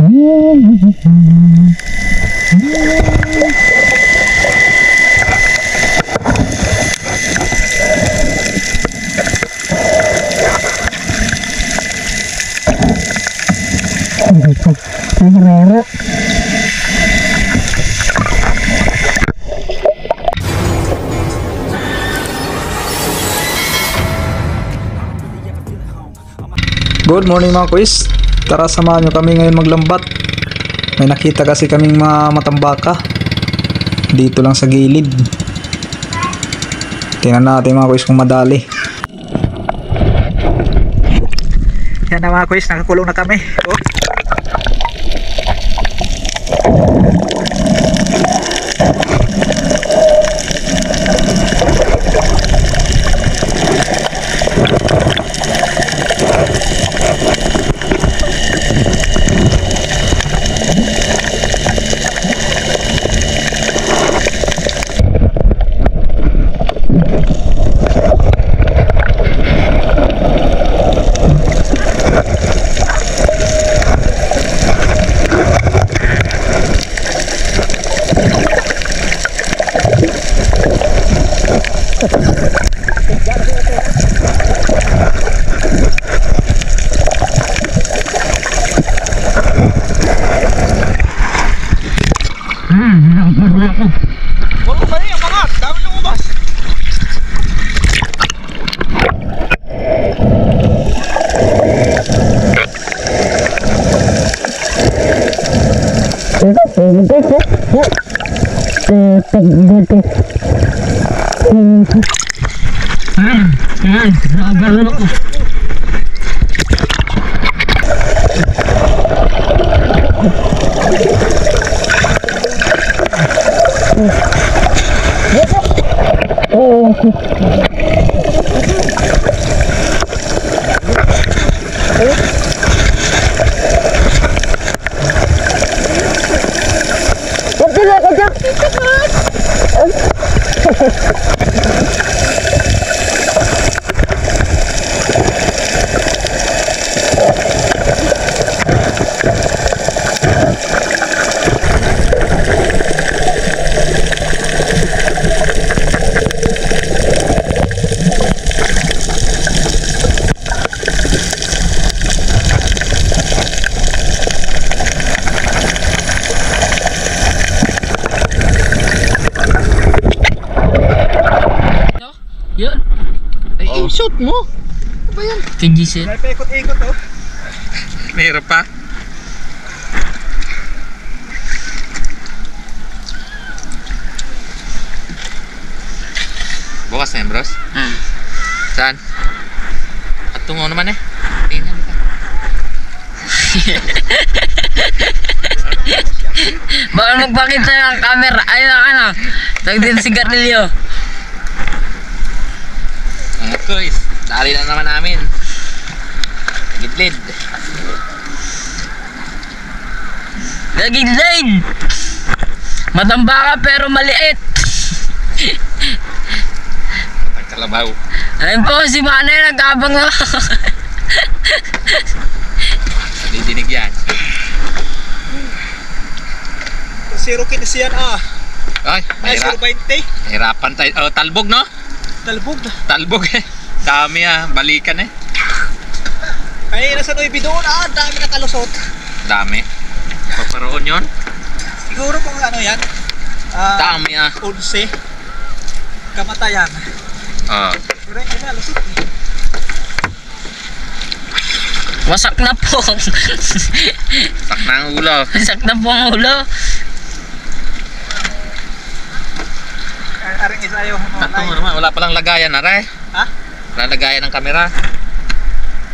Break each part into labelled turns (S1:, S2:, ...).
S1: Good morning mga kuis. Tara samahan nyo kami ngayon maglambat. May nakita kasi kaming mga matambaka dito lang sa gilid. Tingnan natin mga kuis kung madali. Yan na mga kuis, nakakulong na kami. Oh.
S2: Wala pa rin ang mga dami lumabas.
S3: Yan. Ay, shoot mo. Ano ba yan? Kagisit.
S2: May paikot-ikot oh.
S4: Mayroon pa? Bukas na yun, bros? Saan? At tungo naman eh. Tingnan dito.
S3: Baka magpakita ng camera. Ayun ano. Tag din sigarilyo.
S4: Mga kuys, dali na naman namin. Gitlid.
S3: Gagidlid. Matambaka pero maliit.
S4: Pagkalabaw.
S3: Ayun po si Manay nag-abang na.
S4: Didinig yan.
S2: Zero kinisiyan ah.
S4: Ay,
S2: Ay, 0.20.
S4: Hirapan tayo. Oh, talbog no?
S2: Talbog.
S4: Talbog eh. Dami ah, balikan eh.
S2: Ay, nasa 9 doon ah. Dami na kalusot.
S4: Dami. Paparoon yun.
S2: Siguro kung ano yan.
S4: Dami ah.
S2: 11. Kamatayan.
S4: Oh.
S2: Pero hindi na lusot eh.
S3: Wasak na po.
S4: Sak na ang ulo.
S3: Wasak na po ang ulo.
S2: Aring isa ayaw.
S4: Tatungo naman, wala palang lagayan na rin.
S2: Ha?
S4: Wala lagayan ng kamera.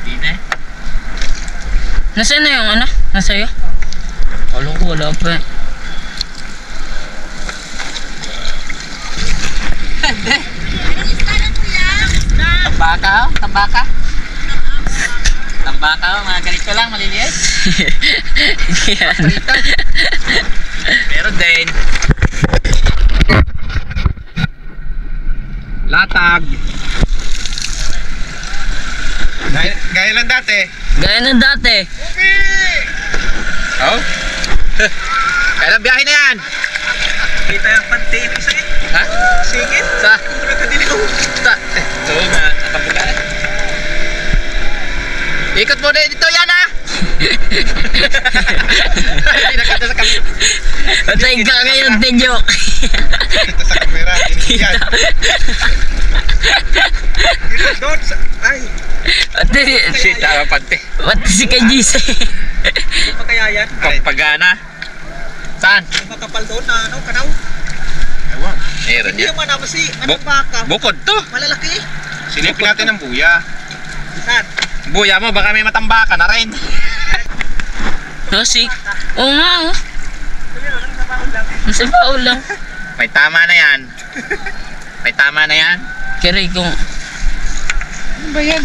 S4: Hindi na eh.
S3: Nasaan na yung ano? Nasa'yo? Alam ko wala pa eh.
S4: Tambaka oh, tambaka. Tambaka oh, mga ganito lang, maliliit.
S3: Yan.
S4: Meron din. Latag. Gaya lang dati.
S3: Gaya ng dati.
S4: Oh? Kailan biyahe na yan?
S2: Kita yung panty yung isa eh.
S4: Ha?
S2: Singit.
S4: Sa?
S2: Nagkadilaw.
S4: Oo nga, nakabuka eh. Ikot mo na dito yan ha! Hindi nakita sa kamera.
S3: Patay ka ngayon, Tenyo.
S2: Kita sa kamera. Yan. Dito doon. Ay.
S3: Pati,
S4: Shit, pante.
S3: pati si KGC.
S2: Hindi pa kaya yan.
S4: Pampagana. Saan?
S2: Makapal doon na ano, kanaw.
S4: Ewan. Meron
S2: Hindi
S4: yan.
S2: yung manama si baka.
S4: Bukod to.
S2: Malalaki.
S4: Silipin natin ng buya.
S2: Saan?
S4: Buya mo, baka may matambaka na rin.
S3: Nasik. Oo nga, oh.
S2: Sabi mo lang sa baon lang.
S3: Nasa baon lang.
S4: May tama na yan. May tama na yan.
S3: Kiray ko.
S4: Ano ba yan?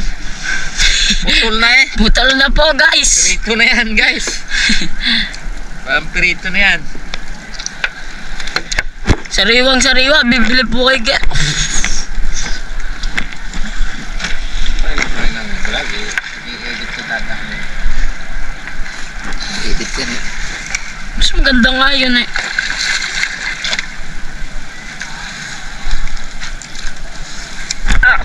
S4: Putol na eh.
S3: Butal na po, guys.
S4: Pirito na yan, guys. Parang pirito na yan.
S3: Sariwang sariwa, bibili po kayo kaya.
S4: I-edit ko dadang mo. I-edit yan eh.
S3: Mas maganda nga yun eh.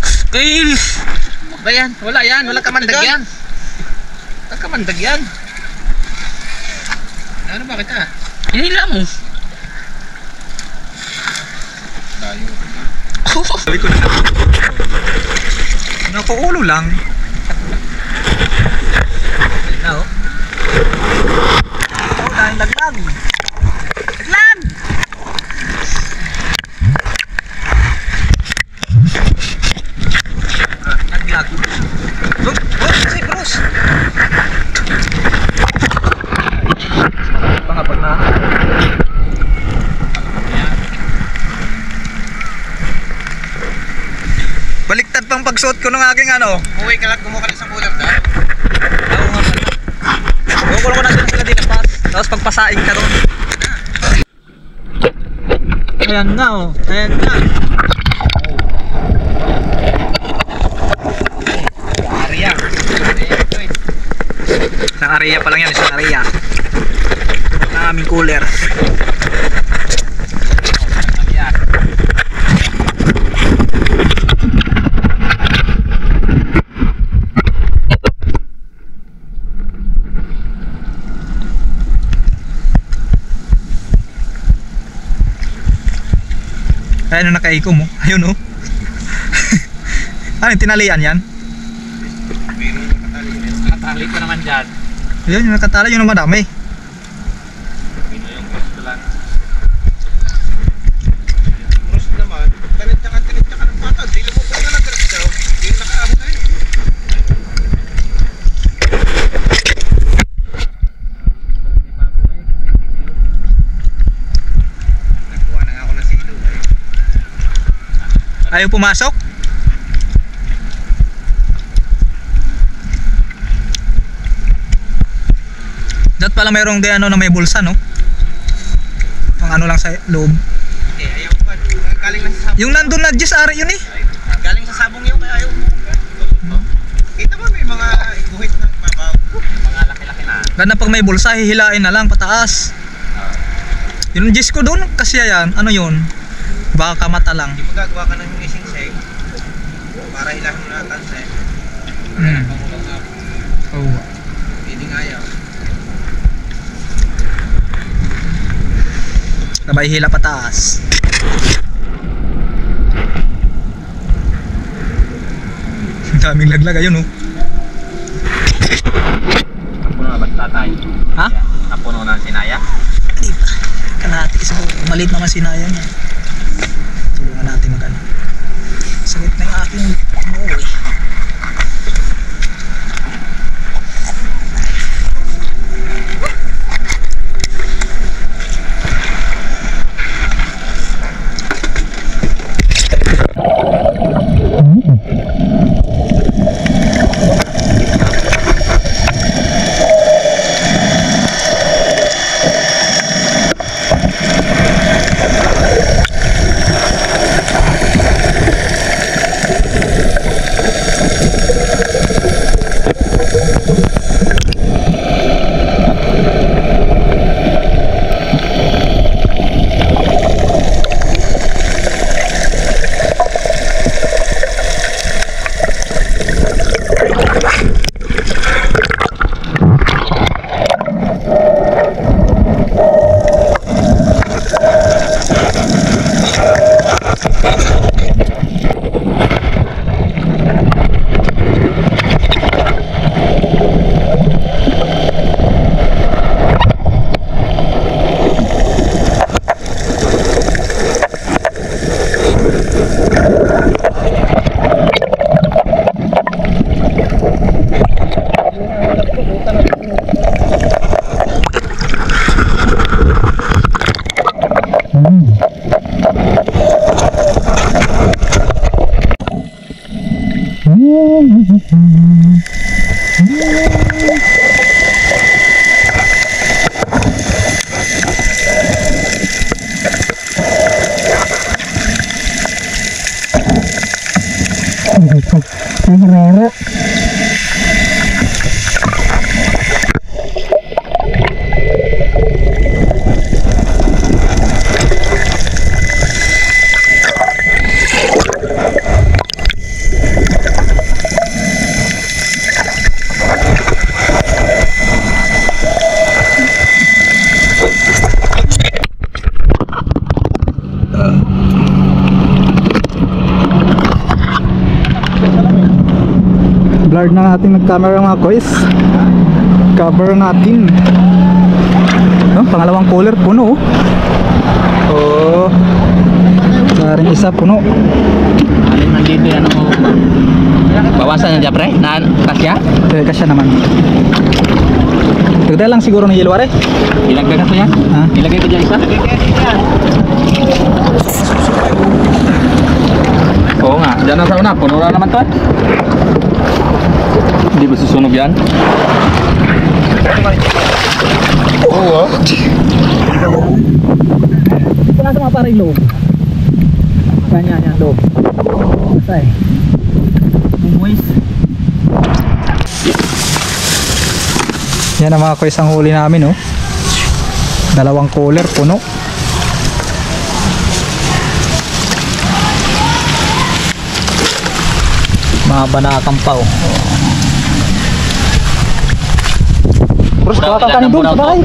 S3: Skill!
S4: Ano ba yan? Wala yan. Wala kamandag yan. Wala kamandag yan. Ano ba kita?
S3: Hinila mo.
S4: Tayo.
S1: Sabi ko na nakuulo lang. Ayun na oh. Oh, dahil laglag. Laglag! Laglag. Look, si Bruce. Pangapag na. Baliktad pang pagsuot ko ng aking ano.
S2: Uwi ka lang, kumuha ka lang sa cooler dahil.
S1: Oo nga pala. Kukulong ko na sila din ang pass. Tapos pagpasaing ka ron. Ayan na oh. Ayan na.
S4: Area.
S1: Isang area pa lang yan. Isang area. Ito na aming cooler. Ayan yung nakaiko mo. Ayun oh. Ano yung tinalian yan?
S4: Nakatali ko naman dyan.
S1: Ayun yung nakatala. Yun ang madami.
S4: Pino yung gusto lang.
S2: Bruce naman, ganit ka ng bata. Dili mo pa na nag-rest daw. Hindi nakaahon na eh. Nagkuha na nga ako ng silo eh.
S1: Ayaw pumasok? Dat pala mayroong di ano na may bulsa no? Pang ano lang sa loob.
S2: Eh, ayaw pa. Galing lang sa sabong.
S1: Yung nandun na Jis Ari yun eh.
S2: Galing sa sabong yun, kaya ayaw mo. Kita mo may mga guhit ng babaw.
S4: Mga laki-laki na.
S1: Ganda pag may bulsa hihilain na lang pataas. Yung Jis ko doon kasi yan, ano yun? Baka mata lang.
S2: Hindi magagawa ka ng ising-sing para hilahin mo na tanse.
S1: Oh.
S2: Hindi nga ayaw.
S1: Sabay hila pataas. Ang daming laglag ayun oh.
S4: Napuno na ba tatay?
S1: Ha?
S4: Napuno na ang sinaya?
S1: Hindi pa. Kalahati kasi maliit naman sinaya niya. Tulungan natin mag ano. Sakit na yung aking noo eh. na natin nag-camera mga kois. Cover natin. No, pangalawang cooler puno. Oh. Saring isa puno.
S4: Alin nandito yan ako. Bawasan yan dyan pre? Na kasya?
S1: Kasya naman. Dagdag lang siguro ng yellow are.
S4: Ilagay ka to yan?
S1: Ha?
S4: Ilagay ko dyan isa? Oo nga, dyan na sa una. Puno na naman to eh. Hindi ba susunog yan? Oo.
S1: Ito na sa mga parang loob. Ganyan yan loob. Basta eh. Moist. Yan ang mga kois ang huli namin oh. Dalawang cooler puno. Mga banakang pa oh. Bros, baka kanin doon sa bahay.